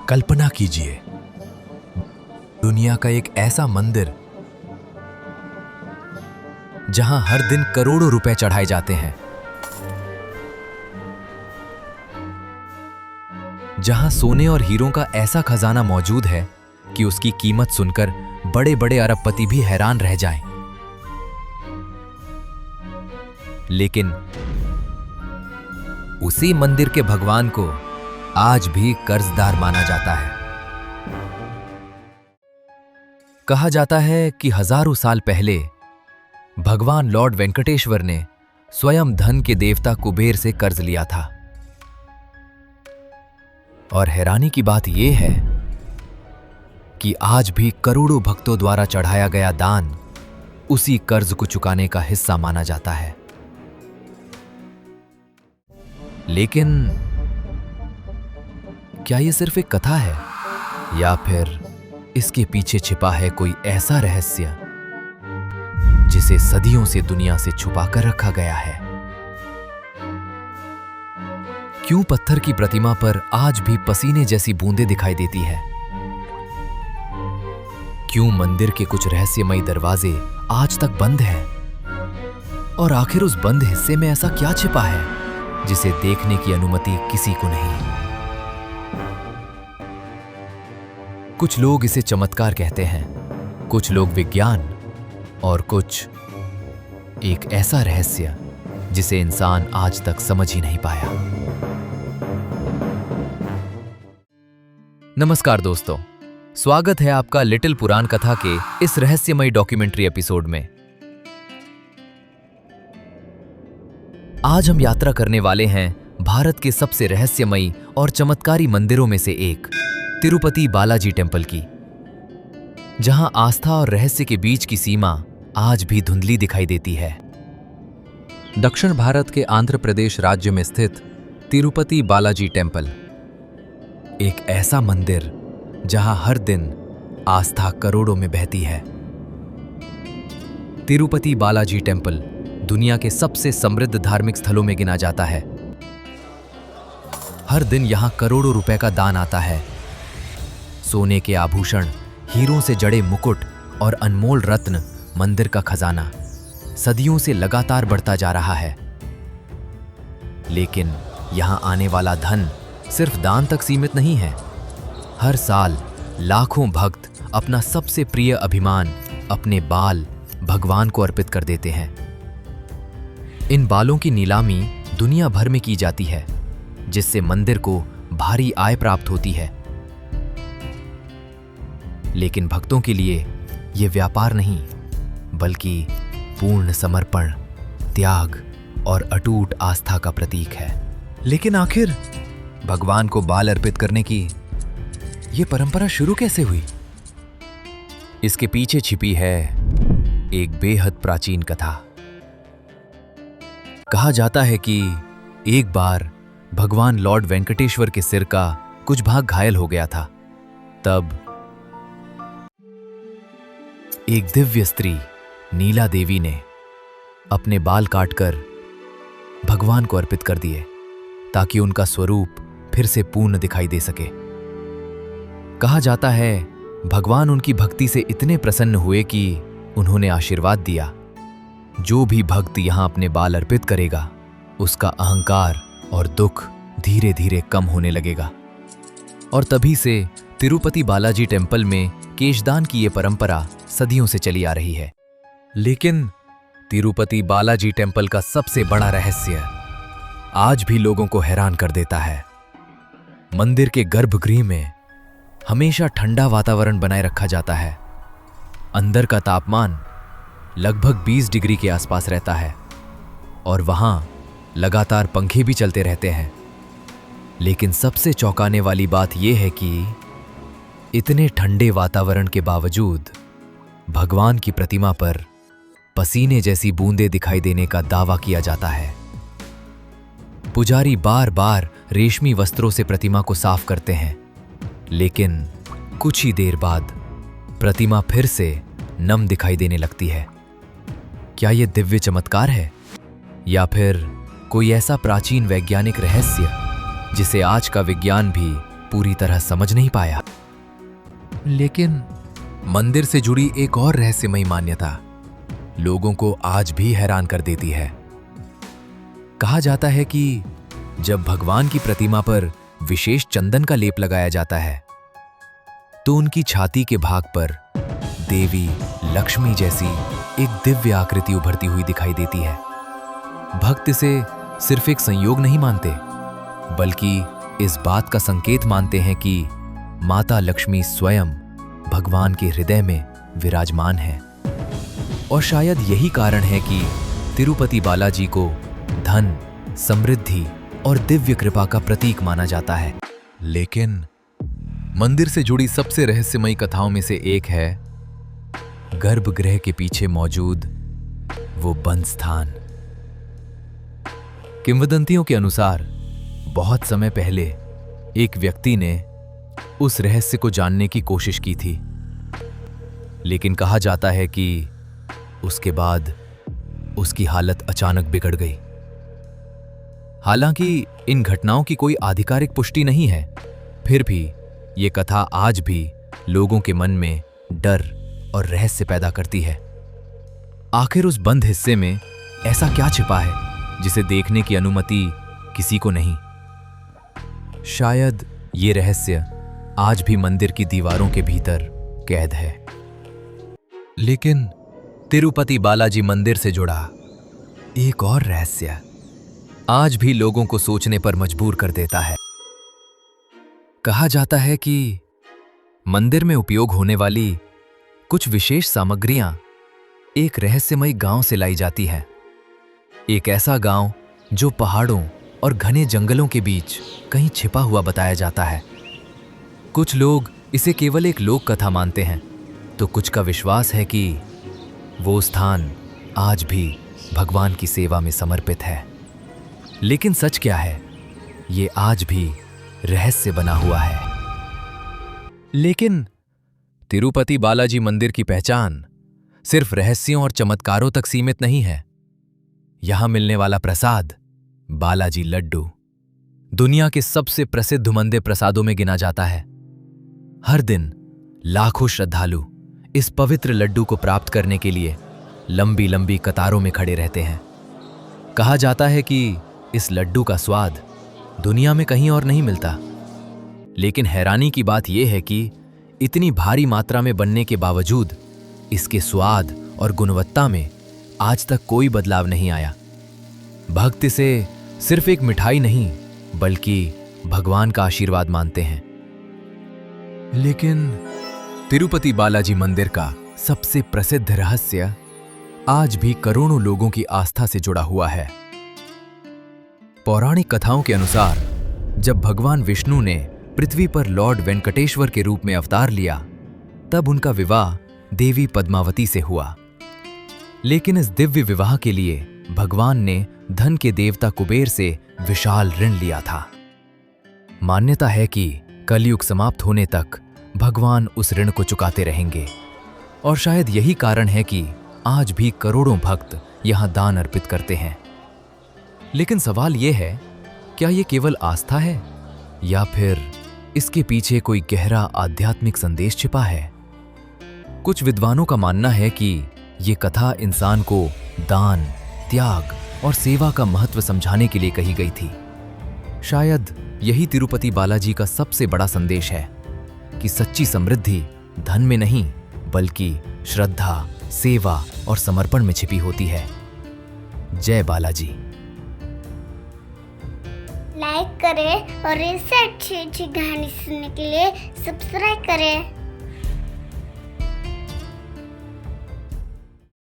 कल्पना कीजिए, दुनिया का एक ऐसा मंदिर जहां हर दिन करोड़ों रुपए चढ़ाए जाते हैं, जहां सोने और हीरों का ऐसा खजाना मौजूद है कि उसकी कीमत सुनकर बड़े बड़े अरबपति भी हैरान रह जाएं। लेकिन उसी मंदिर के भगवान को आज भी कर्जदार माना जाता है। कहा जाता है कि हजारों साल पहले भगवान लॉर्ड वेंकटेश्वर ने स्वयं धन के देवता कुबेर से कर्ज लिया था। और हैरानी की बात यह है कि आज भी करोड़ों भक्तों द्वारा चढ़ाया गया दान उसी कर्ज को चुकाने का हिस्सा माना जाता है। लेकिन क्या यह सिर्फ एक कथा है या फिर इसके पीछे छिपा है कोई ऐसा रहस्य जिसे सदियों से दुनिया से छुपाकर रखा गया है? क्यों पत्थर की प्रतिमा पर आज भी पसीने जैसी बूंदें दिखाई देती है? क्यों मंदिर के कुछ रहस्यमयी दरवाजे आज तक बंद हैं? और आखिर उस बंद हिस्से में ऐसा क्या छिपा है जिसे देखने की अनुमति किसी को नहीं? कुछ लोग इसे चमत्कार कहते हैं, कुछ लोग विज्ञान, और कुछ एक ऐसा रहस्य जिसे इंसान आज तक समझ ही नहीं पाया। नमस्कार दोस्तों, स्वागत है आपका लिटिल पुराण कथा के इस रहस्यमयी डॉक्यूमेंट्री एपिसोड में। आज हम यात्रा करने वाले हैं भारत के सबसे रहस्यमयी और चमत्कारी मंदिरों में से एक, तिरुपति बालाजी टेम्पल की, जहां आस्था और रहस्य के बीच की सीमा आज भी धुंधली दिखाई देती है। दक्षिण भारत के आंध्र प्रदेश राज्य में स्थित तिरुपति बालाजी टेम्पल एक ऐसा मंदिर जहां हर दिन आस्था करोड़ों में बहती है। तिरुपति बालाजी टेम्पल दुनिया के सबसे समृद्ध धार्मिक स्थलों में गिना जाता है। हर दिन यहां करोड़ों रुपए का दान आता है। सोने के आभूषण, हीरों से जड़े मुकुट और अनमोल रत्न, मंदिर का खजाना सदियों से लगातार बढ़ता जा रहा है। लेकिन यहां आने वाला धन सिर्फ दान तक सीमित नहीं है। हर साल लाखों भक्त अपना सबसे प्रिय अभिमान, अपने बाल, भगवान को अर्पित कर देते हैं। इन बालों की नीलामी दुनिया भर में की जाती है, जिससे मंदिर को भारी आय प्राप्त होती है। लेकिन भक्तों के लिए यह व्यापार नहीं, बल्कि पूर्ण समर्पण, त्याग और अटूट आस्था का प्रतीक है। लेकिन आखिर भगवान को बाल अर्पित करने की यह परंपरा शुरू कैसे हुई? इसके पीछे छिपी है एक बेहद प्राचीन कथा। कहा जाता है कि एक बार भगवान लॉर्ड वेंकटेश्वर के सिर का कुछ भाग घायल हो गया था। तब एक दिव्य स्त्री, नीला देवी, ने अपने बाल काटकर भगवान को अर्पित कर दिए ताकि उनका स्वरूप फिर से पूर्ण दिखाई दे सके। कहा जाता है भगवान उनकी भक्ति से इतने प्रसन्न हुए कि उन्होंने आशीर्वाद दिया, जो भी भक्त यहां अपने बाल अर्पित करेगा उसका अहंकार और दुख धीरे धीरे कम होने लगेगा। और तभी से तिरुपति बालाजी टेम्पल में केशदान की यह परंपरा सदियों से चली आ रही है। लेकिन तिरुपति बालाजी टेम्पल का सबसे बड़ा रहस्य आज भी लोगों को हैरान कर देता है। मंदिर के गर्भगृह में हमेशा ठंडा वातावरण बनाए रखा जाता है। अंदर का तापमान लगभग 20 डिग्री के आसपास रहता है और वहां लगातार पंखे भी चलते रहते हैं। लेकिन सबसे चौंकाने वाली बात यह है कि इतने ठंडे वातावरण के बावजूद भगवान की प्रतिमा पर पसीने जैसी बूंदें दिखाई देने का दावा किया जाता है। पुजारी बार बार रेशमी वस्त्रों से प्रतिमा को साफ करते हैं, लेकिन कुछ ही देर बाद प्रतिमा फिर से नम दिखाई देने लगती है। क्या यह दिव्य चमत्कार है या फिर कोई ऐसा प्राचीन वैज्ञानिक रहस्य जिसे आज का विज्ञान भी पूरी तरह समझ नहीं पाया। लेकिन मंदिर से जुड़ी एक और रहस्यमयी मान्यता लोगों को आज भी हैरान कर देती है। कहा जाता है कि जब भगवान की प्रतिमा पर विशेष चंदन का लेप लगाया जाता है तो उनकी छाती के भाग पर देवी लक्ष्मी जैसी एक दिव्य आकृति उभरती हुई दिखाई देती है। भक्त इसे सिर्फ एक संयोग नहीं मानते, बल्कि इस बात का संकेत मानते हैं कि माता लक्ष्मी स्वयं भगवान के हृदय में विराजमान है। और शायद यही कारण है कि तिरुपति बालाजी को धन, समृद्धि और दिव्य कृपा का प्रतीक माना जाता है। लेकिन मंदिर से जुड़ी सबसे रहस्यमयी कथाओं में से एक है गर्भगृह के पीछे मौजूद वो बंद स्थान। किंवदंतियों के अनुसार बहुत समय पहले एक व्यक्ति ने उस रहस्य को जानने की कोशिश की थी, लेकिन कहा जाता है कि उसके बाद उसकी हालत अचानक बिगड़ गई। हालांकि इन घटनाओं की कोई आधिकारिक पुष्टि नहीं है, फिर भी ये कथा आज भी लोगों के मन में डर और रहस्य पैदा करती है। आखिर उस बंद हिस्से में ऐसा क्या छिपा है जिसे देखने की अनुमति किसी को नहीं? शायद ये रहस्य आज भी मंदिर की दीवारों के भीतर कैद है। लेकिन तिरुपति बालाजी मंदिर से जुड़ा एक और रहस्य आज भी लोगों को सोचने पर मजबूर कर देता है। कहा जाता है कि मंदिर में उपयोग होने वाली कुछ विशेष सामग्रियां एक रहस्यमयी गांव से लाई जाती हैं। एक ऐसा गांव जो पहाड़ों और घने जंगलों के बीच कहीं छिपा हुआ बताया जाता है। कुछ लोग इसे केवल एक लोक कथा मानते हैं, तो कुछ का विश्वास है कि वो स्थान आज भी भगवान की सेवा में समर्पित है। लेकिन सच क्या है, ये आज भी रहस्य बना हुआ है। लेकिन तिरुपति बालाजी मंदिर की पहचान सिर्फ रहस्यों और चमत्कारों तक सीमित नहीं है। यहां मिलने वाला प्रसाद बालाजी लड्डू दुनिया के सबसे प्रसिद्ध मंदिर प्रसादों में गिना जाता है। हर दिन लाखों श्रद्धालु इस पवित्र लड्डू को प्राप्त करने के लिए लंबी लंबी कतारों में खड़े रहते हैं। कहा जाता है कि इस लड्डू का स्वाद दुनिया में कहीं और नहीं मिलता। लेकिन हैरानी की बात यह है कि इतनी भारी मात्रा में बनने के बावजूद इसके स्वाद और गुणवत्ता में आज तक कोई बदलाव नहीं आया। भक्त इसे सिर्फ एक मिठाई नहीं बल्कि भगवान का आशीर्वाद मानते हैं। लेकिन तिरुपति बालाजी मंदिर का सबसे प्रसिद्ध रहस्य आज भी करोड़ों लोगों की आस्था से जुड़ा हुआ है। पौराणिक कथाओं के अनुसार जब भगवान विष्णु ने पृथ्वी पर लॉर्ड वेंकटेश्वर के रूप में अवतार लिया, तब उनका विवाह देवी पद्मावती से हुआ। लेकिन इस दिव्य विवाह के लिए भगवान ने धन के देवता कुबेर से विशाल ऋण लिया था। मान्यता है कि कलयुग समाप्त होने तक भगवान उस ऋण को चुकाते रहेंगे, और शायद यही कारण है कि आज भी करोड़ों भक्त यहां दान अर्पित करते हैं। लेकिन सवाल यह है, क्या यह केवल आस्था है या फिर इसके पीछे कोई गहरा आध्यात्मिक संदेश छिपा है? कुछ विद्वानों का मानना है कि यह कथा इंसान को दान, त्याग और सेवा का महत्व समझाने के लिए कही गई थी। शायद यही तिरुपति बालाजी का सबसे बड़ा संदेश है कि सच्ची समृद्धि धन में नहीं बल्कि श्रद्धा, सेवा और समर्पण में छिपी होती है। जय बालाजी। लाइक करें और इससे अच्छी अच्छी कहानी सुनने के लिए सब्सक्राइब करें।